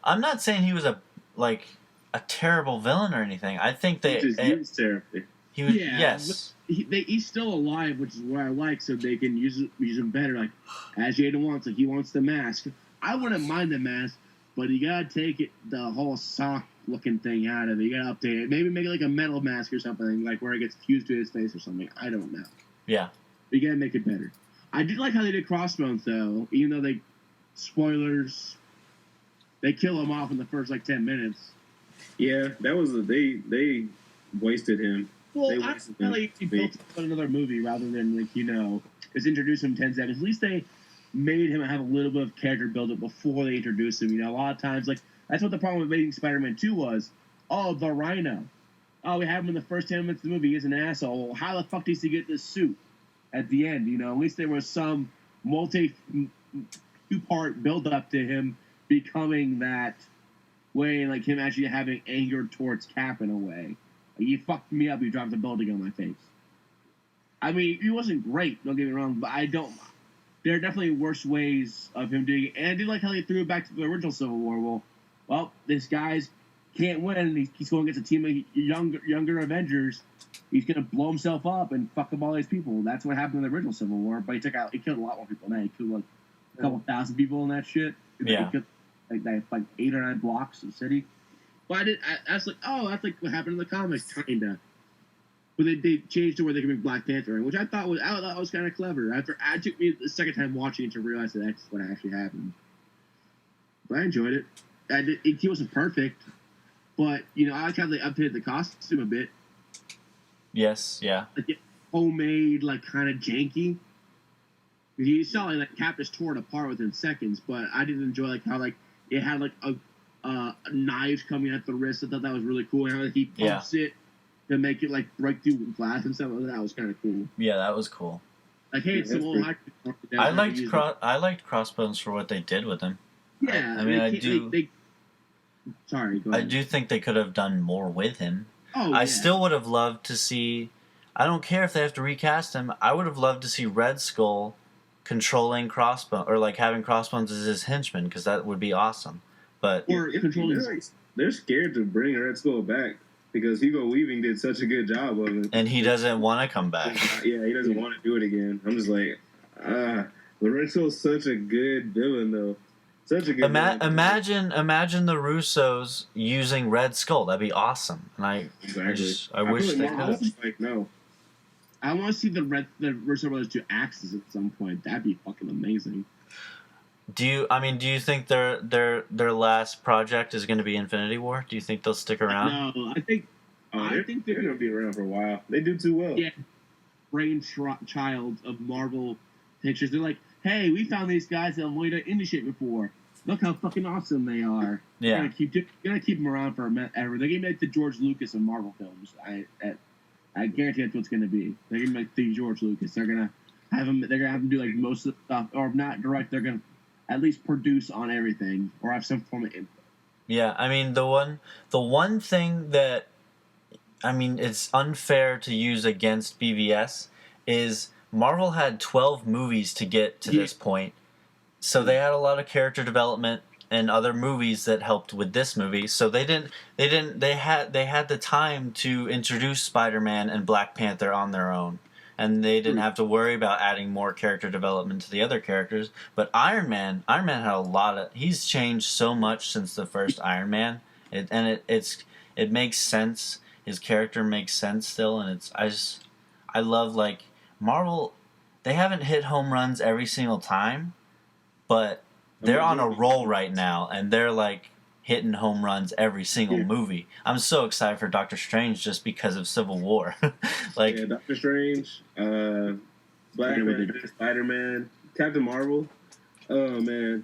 [SPEAKER 1] I'm not saying he was a terrible villain or anything. I think they
[SPEAKER 2] used terribly.
[SPEAKER 1] He was, yes.
[SPEAKER 3] He's still alive, which is what I like, so they can use him better. Like as Jaden wants, like he wants the mask. I wouldn't mind the mask, but you gotta take the whole sock looking thing out of it. You gotta update it. Maybe make it like a metal mask or something, like where it gets fused to his face or something. I don't know.
[SPEAKER 1] Yeah.
[SPEAKER 3] You gotta make it better. I did like how they did Crossbones, though, even though spoilers. they kill him off in the first like 10 minutes.
[SPEAKER 2] Yeah, that was they wasted him.
[SPEAKER 3] Well,
[SPEAKER 2] They
[SPEAKER 3] I
[SPEAKER 2] wasted
[SPEAKER 3] feel
[SPEAKER 2] him.
[SPEAKER 3] like he built up another movie rather than like just introduce him 10 seconds. At least they made him have a little bit of character build up before they introduced him. A lot of times like that's what the problem with Amazing Spider-Man 2 was. Oh, the Rhino. Oh, we have him in the first 10 minutes of the movie. He's an asshole. Well, how the fuck does he get this suit at the end? At least there was some two-part build-up to him becoming that way, like him actually having anger towards Cap in a way. Like, you fucked me up. You dropped a building on my face. I mean, he wasn't great. Don't get me wrong, but there are definitely worse ways of him doing it. And I did like how they threw it back to the original Civil War. Well, this guy's can't win. He's going against a team of younger Avengers. He's going to blow himself up and fuck up all these people. That's what happened in the original Civil War. But he killed a lot more people than that. He killed like a couple thousand people in that shit.
[SPEAKER 1] Yeah.
[SPEAKER 3] He killed like 8 or 9 blocks of the city. But I was like, oh, that's like what happened in the comics, kinda. But they changed to where they could make Black Panther in, which I thought was kind of clever. It took me the second time watching it to realize that that's what actually happened. But I enjoyed it. He wasn't perfect, but I like how they updated the costume a bit.
[SPEAKER 1] Yes, yeah.
[SPEAKER 3] Like homemade, like kind of janky. You saw like Cap just tore it apart within seconds, but I didn't enjoy like how like it had like a knives coming at the wrist. I thought that was really cool. And how like, he pumps it to make it like break through glass and stuff. That was kind of cool.
[SPEAKER 1] Yeah, that was cool.
[SPEAKER 3] Like, hey, it's some old high.
[SPEAKER 1] I liked Crossbones for what they did with him.
[SPEAKER 3] Yeah,
[SPEAKER 1] I mean,
[SPEAKER 3] sorry, go ahead.
[SPEAKER 1] I do think they could have done more with him.
[SPEAKER 3] Oh,
[SPEAKER 1] I still would have loved to see. I don't care if they have to recast him. I would have loved to see Red Skull controlling Crossbones, or like having Crossbones as his henchman, because that would be awesome. But
[SPEAKER 2] they're scared to bring Red Skull back because Hugo Weaving did such a good job of it,
[SPEAKER 1] and he doesn't want to come back.
[SPEAKER 2] Yeah, he doesn't want to do it again. I'm just like, but Red Skull's such a good villain, though. Such a good.
[SPEAKER 1] Imagine the Russos using Red Skull. That'd be awesome. And I wish they could.
[SPEAKER 2] Like, no.
[SPEAKER 3] I want to see the Russo brothers do Axis at some point. That'd be fucking amazing.
[SPEAKER 1] Do you think their last project is going to be Infinity War? Do you think they'll stick around?
[SPEAKER 3] No, I think
[SPEAKER 2] they're going to be around for a while. They do too well.
[SPEAKER 3] Yeah, brainchild of Marvel Pictures. They're like, hey, we found these guys that have made indie shit before. Look how fucking awesome they are.
[SPEAKER 1] Yeah,
[SPEAKER 3] gonna keep them around for ever. They're gonna make the George Lucas of Marvel films. I guarantee that's what's gonna be. They're gonna make the George Lucas. They're gonna have him. They're gonna have him do like most of the stuff, or not direct. They're gonna at least produce on everything, or have some form of input.
[SPEAKER 1] Yeah, I mean the one thing that it's unfair to use against BVS is Marvel had 12 movies to get to this point. So they had a lot of character development and other movies that helped with this movie. So they had the time to introduce Spider-Man and Black Panther on their own. And they didn't have to worry about adding more character development to the other characters. But Iron Man had he's changed so much since the first Iron Man. It makes sense. His character makes sense still, and I love like Marvel. They haven't hit home runs every single time, but they're on a roll right now, and they're like hitting home runs every single movie. I'm so excited for Doctor Strange just because of Civil War.
[SPEAKER 2] Doctor Strange, Black Panther, Spider-Man, Captain Marvel. Oh man,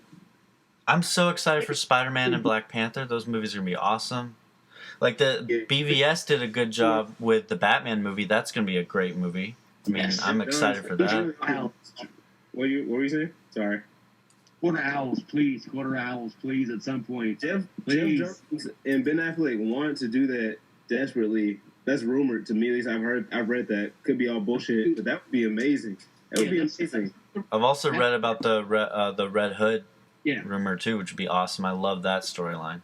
[SPEAKER 1] I'm so excited for Spider-Man and Black Panther. Those movies are gonna be awesome. Like BVS did a good job with the Batman movie. That's gonna be a great movie. I mean, I'm excited for that.
[SPEAKER 2] What were you saying? Sorry.
[SPEAKER 3] Quarter owls, please, at some point.
[SPEAKER 2] Jeff Jones and Ben Affleck want to do that desperately. That's rumored to me. At least I've read that. Could be all bullshit, but that would be amazing. That would be amazing.
[SPEAKER 1] I've also read about the Red Hood rumor too, which would be awesome. I love that storyline.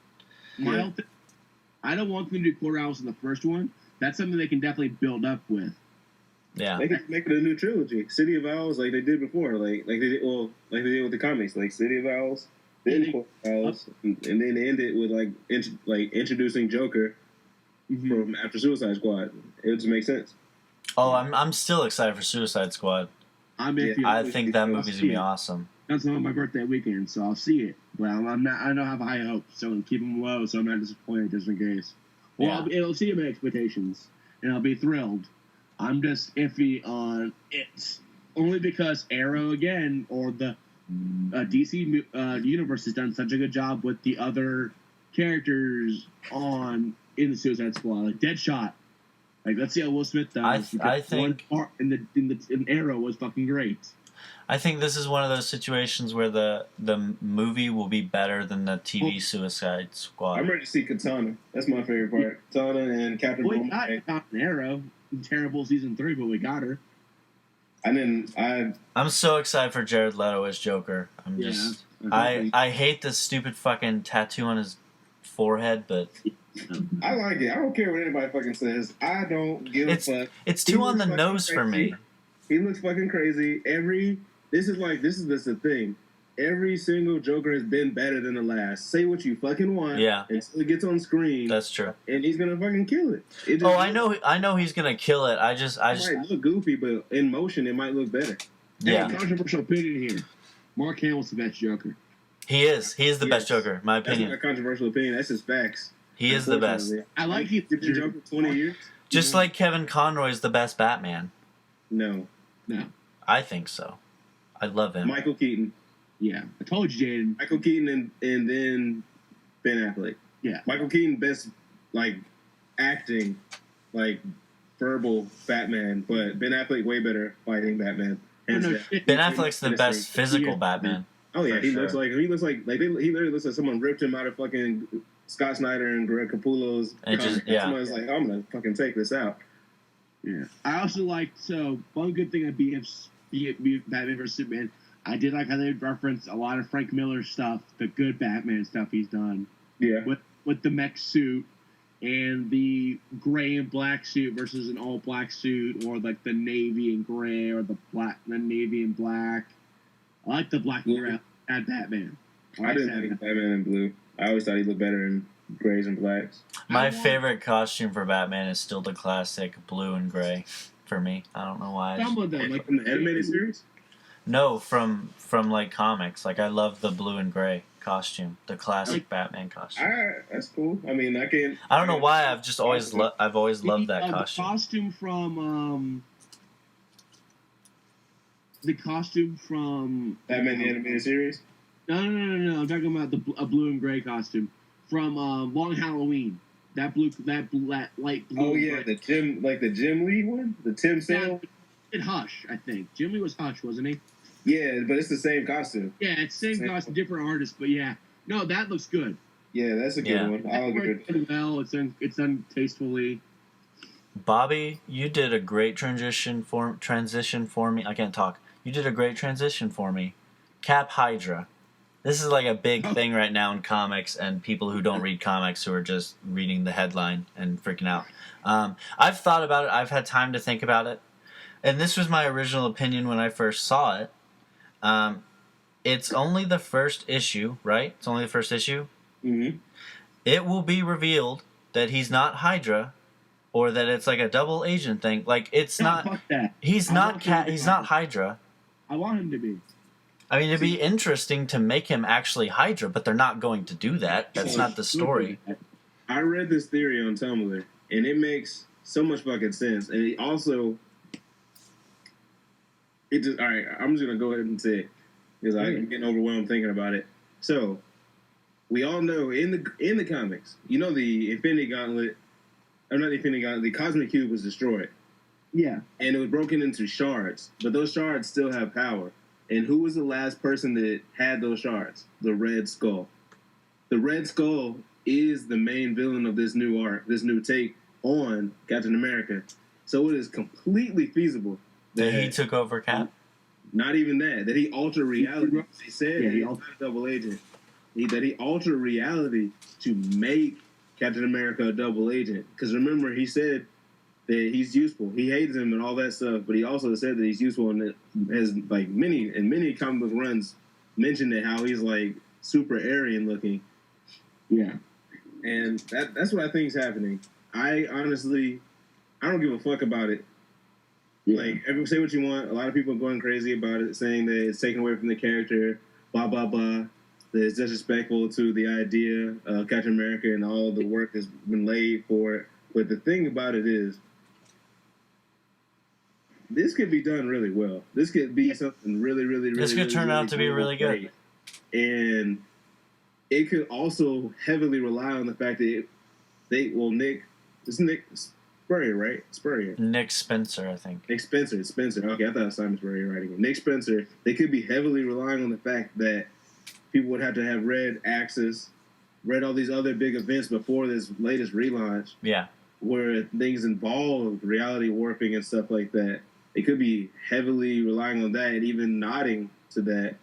[SPEAKER 3] I don't want them to do quarter owls in the first one. That's something they can definitely build up with.
[SPEAKER 1] Yeah,
[SPEAKER 2] they could make it a new trilogy, City of Owls, like they did before, like they did with the comics, like City of Owls, then Owls, and then end it with like introducing Joker from after Suicide Squad. It would just make sense.
[SPEAKER 1] Oh, I'm still excited for Suicide Squad. I think that movie's gonna be awesome.
[SPEAKER 3] That's on my birthday weekend, so I'll see it. But I'm not. I don't have high hopes, so I'm keep them low, so I'm not disappointed just in case. Well, it'll see my expectations, and I'll be thrilled. I'm just iffy on it, only because Arrow again, or the DC universe has done such a good job with the other characters in the Suicide Squad, like Deadshot. Like, let's see how Will Smith does.
[SPEAKER 1] I think
[SPEAKER 3] one part in Arrow was fucking great.
[SPEAKER 1] I think this is one of those situations where the movie will be better than the TV Suicide Squad.
[SPEAKER 2] I'm ready to see Katana. That's my favorite part. Katana and Captain
[SPEAKER 3] We
[SPEAKER 2] Boomerang.
[SPEAKER 3] got an Arrow in terrible season 3, but we got her.
[SPEAKER 1] I'm so excited for Jared Leto as Joker. I hate this stupid fucking tattoo on his forehead, but
[SPEAKER 2] I like it. I don't care what anybody fucking says. I don't give a fuck.
[SPEAKER 1] It's too on the nose for me.
[SPEAKER 2] He looks fucking crazy. This is the thing. Every single Joker has been better than the last. Say what you fucking want.
[SPEAKER 1] Yeah.
[SPEAKER 2] Until it gets on screen.
[SPEAKER 1] That's true.
[SPEAKER 2] And he's gonna fucking kill it.
[SPEAKER 1] I know he's gonna kill it. I just
[SPEAKER 2] might look goofy, but in motion it might look better.
[SPEAKER 1] Yeah.
[SPEAKER 3] Hey, controversial opinion here. Mark Hamill's the best Joker.
[SPEAKER 1] He is. He is the best Joker, my opinion.
[SPEAKER 2] That's not a controversial opinion. That's just facts.
[SPEAKER 1] He is the best.
[SPEAKER 3] I like Heath
[SPEAKER 2] Ledger. Joker 20 years.
[SPEAKER 1] Just like Kevin Conroy is the best Batman.
[SPEAKER 2] No.
[SPEAKER 1] I think so. I love him.
[SPEAKER 2] Michael Keaton.
[SPEAKER 3] Yeah, I told you, Jaden.
[SPEAKER 2] Michael Keaton and then Ben Affleck.
[SPEAKER 3] Yeah.
[SPEAKER 2] Michael Keaton best acting, verbal Batman, but Ben Affleck way better fighting Batman.
[SPEAKER 1] Ben Affleck's the best physical Batman.
[SPEAKER 2] Oh yeah, he looks like he literally looks like someone ripped him out of fucking Scott Snyder and Greg Capullo's. Someone's like, I'm gonna fucking take this out.
[SPEAKER 3] Yeah. I also one good thing at Batman vs Superman. I did like how they referenced a lot of Frank Miller stuff, the good Batman stuff he's done.
[SPEAKER 2] Yeah.
[SPEAKER 3] With the mech suit and the gray and black suit versus an all black suit, or like the navy and gray, or the navy and black. I like the black and gray at Batman.
[SPEAKER 2] I didn't like Batman in blue. I always thought he looked better in grays and blacks.
[SPEAKER 1] My favorite costume for Batman is still the classic blue and gray. For me, I don't know why.
[SPEAKER 3] Some of them,
[SPEAKER 2] from the animated series.
[SPEAKER 1] No, from comics. I love the blue and gray costume, the classic Batman costume.
[SPEAKER 2] That's cool. I mean, I
[SPEAKER 1] don't know why. I've just always loved that costume.
[SPEAKER 3] The costume from
[SPEAKER 2] Batman the animated series.
[SPEAKER 3] No. I'm talking about a blue and gray costume from Long Halloween. That light blue.
[SPEAKER 2] Oh yeah, the Jim Lee one, the Tim Sale.
[SPEAKER 3] And Hush, I think. Jim Lee was Hush, wasn't he?
[SPEAKER 2] Yeah, but it's the same costume.
[SPEAKER 3] Yeah, it's the same costume, different artist, but yeah. No, that looks good.
[SPEAKER 2] Yeah, that's a good one. I'll agree.
[SPEAKER 3] It's done tastefully.
[SPEAKER 1] Bobby, you did a great transition for me. I can't talk. You did a great transition for me. Cap Hydra. This is a big thing right now in comics, and people who don't read comics who are just reading the headline and freaking out. I've thought about it. I've had time to think about it. And this was my original opinion when I first saw it. It's only the first issue, right? It's only the first issue.
[SPEAKER 2] Mm-hmm.
[SPEAKER 1] It will be revealed that he's not Hydra, or that it's a double agent thing. It's not.
[SPEAKER 3] Fuck that.
[SPEAKER 1] He's not Hydra.
[SPEAKER 3] I want him to be.
[SPEAKER 1] I mean, it'd be interesting to make him actually Hydra, but they're not going to do that. That's not the story.
[SPEAKER 2] I read this theory on Tumblr, and it makes so much fucking sense. And it also. All right, I'm just going to go ahead and say it because I'm getting overwhelmed thinking about it. So, we all know in the comics, the Infinity Gauntlet, or not the Infinity Gauntlet, the Cosmic Cube was destroyed.
[SPEAKER 3] Yeah.
[SPEAKER 2] And it was broken into shards, but those shards still have power. And who was the last person that had those shards? The Red Skull. The Red Skull is the main villain of this new take on Captain America. So it is completely feasible
[SPEAKER 1] that he took over Cap?
[SPEAKER 2] Not even that he altered reality. He said he's not a double agent. That he altered reality to make Captain America a double agent. Because remember, he said that he's useful. He hates him and all that stuff, but he also said that he's useful, and has many comic book runs mentioned it, how he's super Aryan looking.
[SPEAKER 3] Yeah.
[SPEAKER 2] And that's what I think is happening. I honestly, I don't give a fuck about it. Like, say what you want. A lot of people are going crazy about it, saying that it's taken away from the character, blah, blah, blah. That it's disrespectful to the idea of Captain America and all the work that's been laid for it. But the thing about it is, this could be done really well. This could be something really, really, really.
[SPEAKER 1] This could turn out to be really good.
[SPEAKER 2] And it could also heavily rely on the fact that Nick Spurrier, right? Spurrier.
[SPEAKER 1] Nick Spencer, I think.
[SPEAKER 2] Nick Spencer. Okay, I thought it was Simon Spurrier writing it. Nick Spencer. They could be heavily relying on the fact that people would have to have read Axis, read all these other big events before this latest relaunch.
[SPEAKER 1] Yeah.
[SPEAKER 2] Where things involve reality warping and stuff like that. They could be heavily relying on that and even nodding to that.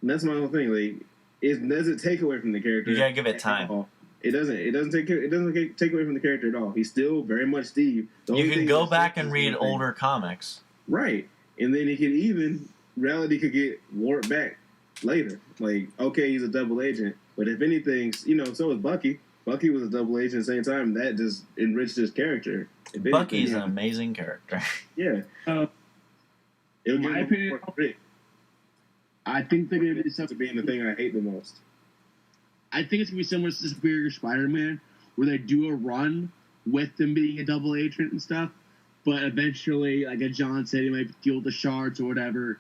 [SPEAKER 2] And that's my whole thing. Like, it doesn't take away from the character.
[SPEAKER 1] You gotta give it time.
[SPEAKER 2] It doesn't take away from the character at all. He's still very much Steve.
[SPEAKER 1] You can go back and read older comics.
[SPEAKER 2] Right. And then reality could get warped back later. Like, okay, he's a double agent. But if anything, so is Bucky. Bucky was a double agent at the same time. That just enriched his character.
[SPEAKER 1] Bucky's an amazing character.
[SPEAKER 2] Yeah.
[SPEAKER 3] In my opinion, I think they're going to be
[SPEAKER 2] something being the thing I hate the most.
[SPEAKER 3] I think it's going to be similar to Superior Spider-Man, where they do a run with them being a double agent and stuff, but eventually, like as John said, he might deal with the shards or whatever.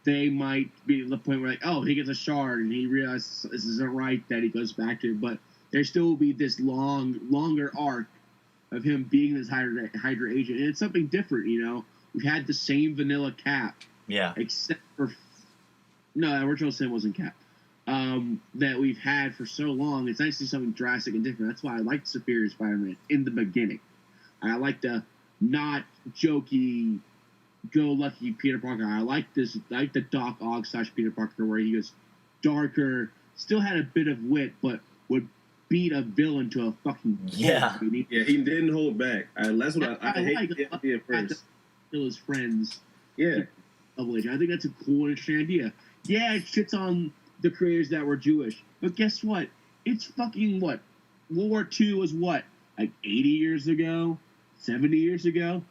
[SPEAKER 3] They might be at the point where, like, oh, he gets a shard and he realizes this isn't right, that he goes back to it, but there still will be this longer arc of him being this Hydra agent, and it's something different, We've had the same vanilla Cap.
[SPEAKER 1] Yeah.
[SPEAKER 3] Except for... No, the original Sin wasn't Cap. That we've had for so long. It's nice to see something drastic and different. That's why I liked Superior Spider-Man in the beginning. I like the not jokey, go-lucky Peter Parker. I like the Doc Ock / Peter Parker where he was darker, still had a bit of wit, but would beat a villain to a fucking
[SPEAKER 1] yeah.
[SPEAKER 2] Yeah, he didn't hold back. That's what I hate at first.
[SPEAKER 3] Kill his friends.
[SPEAKER 2] Yeah.
[SPEAKER 3] Double agent. I think that's a cool and interesting idea. Yeah, it shits on the creators that were Jewish. But guess what? It's fucking what? World War II was what? Like 80 years ago? 70 years ago?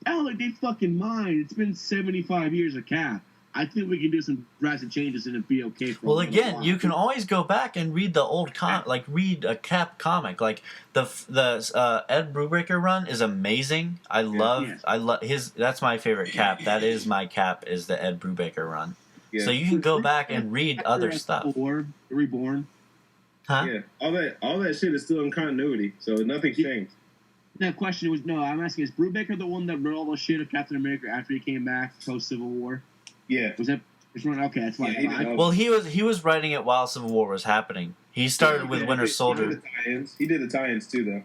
[SPEAKER 3] Oh, like they fucking mind. It's been 75 years of Cap. I think we can do some drastic changes and it'd be okay for
[SPEAKER 1] Well, again, you can always go back and read the old read a Cap comic. Like the Ed Brubaker run is amazing. I love his. That's my favorite Cap. That is my Cap. Is the Ed Brubaker run. Yeah. So you can go back and read other stuff.
[SPEAKER 3] Reborn.
[SPEAKER 1] Huh?
[SPEAKER 2] Yeah, all that shit is still in continuity, so nothing's changed.
[SPEAKER 3] The question was I'm asking, is Brubaker the one that wrote all the shit of Captain America after he came back post Civil War?
[SPEAKER 2] Yeah.
[SPEAKER 3] Was that his run? Okay, that's why.
[SPEAKER 2] Yeah,
[SPEAKER 1] well, he was writing it while Civil War was happening. He started with Winter Soldier.
[SPEAKER 2] He did the tie-ins too,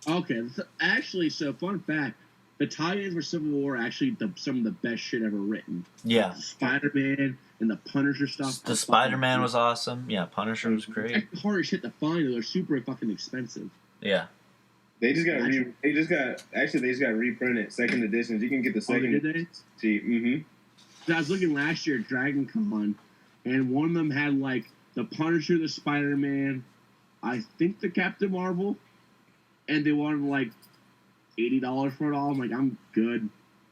[SPEAKER 2] though.
[SPEAKER 3] Okay, actually, so fun fact: the tie-ins for Civil War are actually some of the best shit ever written.
[SPEAKER 1] Yeah.
[SPEAKER 3] Spider-Man and the Punisher stuff.
[SPEAKER 1] The Spider-Man was awesome. Yeah, Punisher was great.
[SPEAKER 3] It's hard as shit to find, though. They're super fucking expensive.
[SPEAKER 1] Yeah.
[SPEAKER 2] They just got reprinted, second editions. You can get the second edition cheap. Mm-hmm.
[SPEAKER 3] I was looking last year at Dragon Con, and one of them had like the Punisher, the Spider-Man, I think the Captain Marvel, and they wanted like $80 for it all. I'm like, I'm good.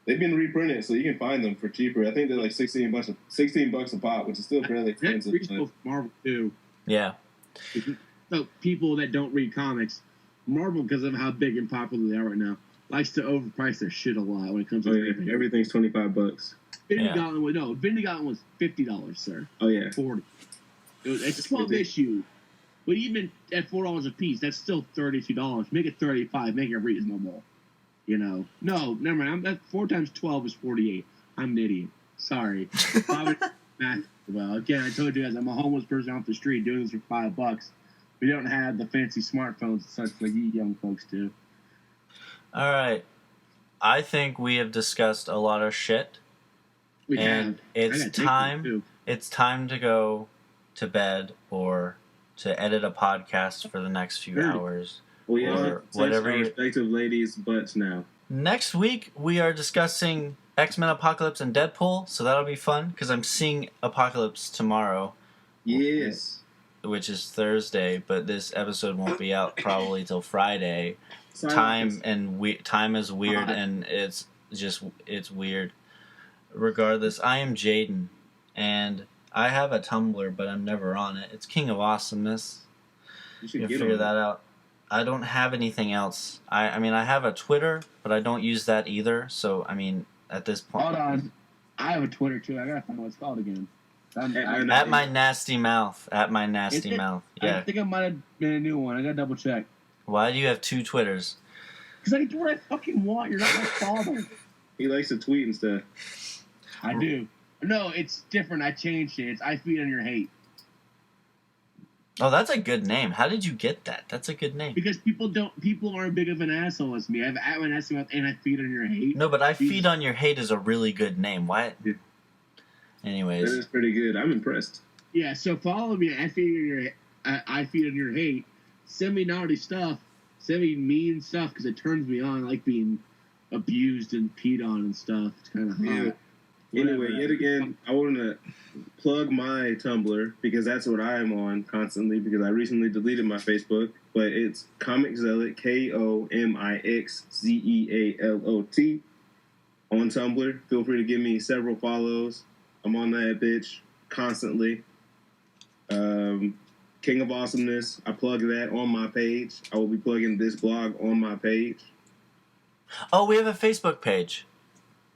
[SPEAKER 2] They've been reprinted, so you can find them for cheaper. I think they're like $16 a pop, which is still fairly expensive.
[SPEAKER 3] That's reasonable for Marvel too.
[SPEAKER 1] Yeah.
[SPEAKER 3] So people that don't read comics, Marvel, because of how big and popular they are right now, likes to overprice their shit a lot when it comes to everything.
[SPEAKER 2] Everything's $25.
[SPEAKER 3] Infinity Gauntlet was $50, sir.
[SPEAKER 2] Oh yeah,
[SPEAKER 3] $40. It's 12 issue, but even at $4 a piece, that's still $32. Make it $35. Make it reasonable. No, never mind. That 4 times 12 is 48. I'm an idiot. Sorry. Math. Well, again, I told you guys I'm a homeless person off the street doing this for $5. We don't have the fancy smartphones and such like you young folks do.
[SPEAKER 1] All right. I think we have discussed a lot of shit. It's time to go to bed or to edit a podcast for the next few hours.
[SPEAKER 2] We are whatever respective ladies' butts now.
[SPEAKER 1] Next week we are discussing X-Men Apocalypse and Deadpool, so that'll be fun because I'm seeing Apocalypse tomorrow.
[SPEAKER 2] Yes.
[SPEAKER 1] Which is Thursday, but this episode won't be out probably till Friday. Time is weird, and it's weird. Regardless, I am Jaden, and I have a Tumblr, but I'm never on it. It's King of Awesomeness.
[SPEAKER 2] You should
[SPEAKER 1] You
[SPEAKER 2] get
[SPEAKER 1] figure
[SPEAKER 2] on
[SPEAKER 1] that out. I don't have anything else. I mean, I have a Twitter, but I don't use that either. So, I mean, at this point...
[SPEAKER 3] Hold on. I have a Twitter, too. I gotta find out what it's called again.
[SPEAKER 1] At my nasty mouth. At my nasty mouth. Yeah.
[SPEAKER 3] I think I might have been a new one. I gotta double check.
[SPEAKER 1] Why do you have 2 Twitters?
[SPEAKER 3] Because I can do what I fucking want. You're not my father.
[SPEAKER 2] He likes to tweet and stuff.
[SPEAKER 3] I do. No, it's different. I changed it. It's I Feed on Your Hate.
[SPEAKER 1] Oh, that's a good name. How did you get that? That's a good name.
[SPEAKER 3] Because people aren't big of an asshole as me. I have At My Nasty Mouth and I Feed on Your Hate.
[SPEAKER 1] No, but I Feed on Your Hate is a really good name. Why?
[SPEAKER 2] Yeah.
[SPEAKER 1] Anyways.
[SPEAKER 2] That is pretty good. I'm impressed.
[SPEAKER 3] Yeah, so follow me at I Feed on Your Hate. Send me naughty stuff. Send me mean stuff because it turns me on. I like being abused and peed on and stuff. It's kind of hot.
[SPEAKER 2] Yeah. Anyway, yet again, I want to plug my Tumblr because that's what I am on constantly because I recently deleted my Facebook, but it's Comic Zealot, KOMIXZEALOT on Tumblr. Feel free to give me several follows. I'm on that bitch constantly. King of Awesomeness, I plug that on my page. I will be plugging this blog on my page.
[SPEAKER 1] Oh, we have a Facebook page.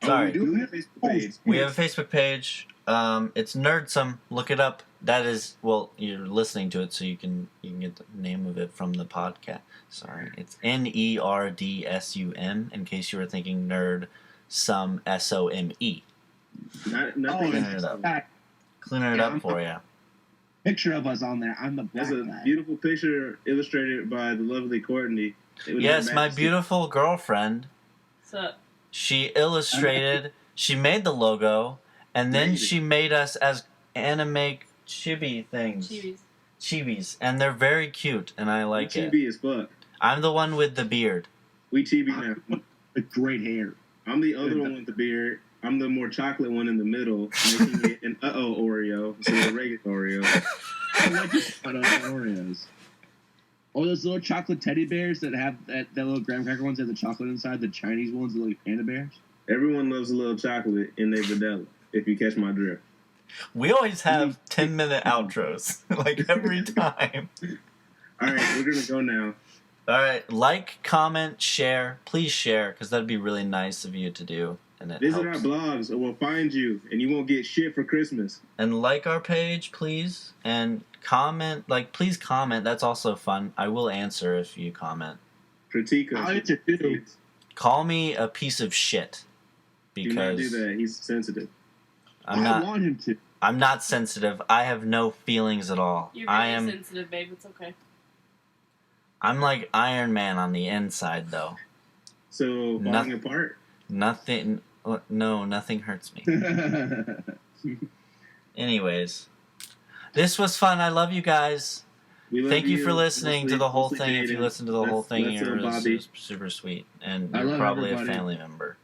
[SPEAKER 1] Sorry.
[SPEAKER 2] Oh, we do have a Facebook page.
[SPEAKER 1] We have a Facebook page. It's Nerdsum. Look it up. That is, well, you're listening to it, so you can get the name of it from the podcast. Sorry, it's NERDSUM. In case you were thinking nerd, some SOME.
[SPEAKER 2] Nothing.
[SPEAKER 1] Cleaning it up. Cleaning it up for you.
[SPEAKER 3] Picture of us on there. I'm the black
[SPEAKER 2] There's a
[SPEAKER 3] guy.
[SPEAKER 2] beautiful picture illustrated by the lovely Courtney.
[SPEAKER 1] Yes, my beautiful girlfriend.
[SPEAKER 4] What's up?
[SPEAKER 1] She illustrated. She made the logo, and then
[SPEAKER 2] Amazing.
[SPEAKER 1] she made us as anime chibi things. Chibis, and they're very cute, and I like it.
[SPEAKER 2] Chibi as fuck.
[SPEAKER 1] I'm the one with the beard.
[SPEAKER 2] We chibi now.
[SPEAKER 3] With great hair.
[SPEAKER 2] I'm the other one with the beard. I'm the more chocolate one in the middle, making it an Oreo instead of a regular Oreo.
[SPEAKER 3] I like Oreos. Oh, those little chocolate teddy bears that have that little graham cracker ones that have the chocolate inside. The Chinese ones, the little panda bears.
[SPEAKER 2] Everyone loves a little chocolate in their vanilla, if you catch my drift.
[SPEAKER 1] We always have 10-minute outros, like every time.
[SPEAKER 2] All right, we're going to go now.
[SPEAKER 1] All right, like, comment, share. Please share, because that'd be really nice of you to do. And it
[SPEAKER 2] Visit
[SPEAKER 1] helps.
[SPEAKER 2] our blogs, or we'll find you, and you won't get shit for Christmas.
[SPEAKER 1] And like our page, please. And comment. Please comment. That's also fun. I will answer if you comment.
[SPEAKER 2] Critique us.
[SPEAKER 3] I'll answer too.
[SPEAKER 1] Call me a piece of shit.
[SPEAKER 2] Do not
[SPEAKER 1] Because
[SPEAKER 2] do that. He's sensitive.
[SPEAKER 3] I want him to.
[SPEAKER 1] I'm not sensitive. I have no feelings at all.
[SPEAKER 4] You're
[SPEAKER 1] I
[SPEAKER 4] very
[SPEAKER 1] am.
[SPEAKER 4] sensitive, babe. It's okay.
[SPEAKER 1] I'm like Iron Man on the inside, though.
[SPEAKER 2] So, falling apart?
[SPEAKER 1] Nothing. No, nothing hurts me. Anyways, this was fun. I love you guys.
[SPEAKER 2] We love
[SPEAKER 1] Thank you for listening to the whole
[SPEAKER 2] mostly
[SPEAKER 1] thing. If you
[SPEAKER 2] Jaden.
[SPEAKER 1] listen to the whole thing,
[SPEAKER 2] That's
[SPEAKER 1] you're really
[SPEAKER 2] Bobby.
[SPEAKER 1] super sweet. And
[SPEAKER 3] I
[SPEAKER 1] you're
[SPEAKER 3] love
[SPEAKER 1] probably
[SPEAKER 3] everybody.
[SPEAKER 1] a family member.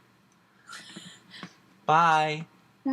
[SPEAKER 1] Bye.
[SPEAKER 3] Bye.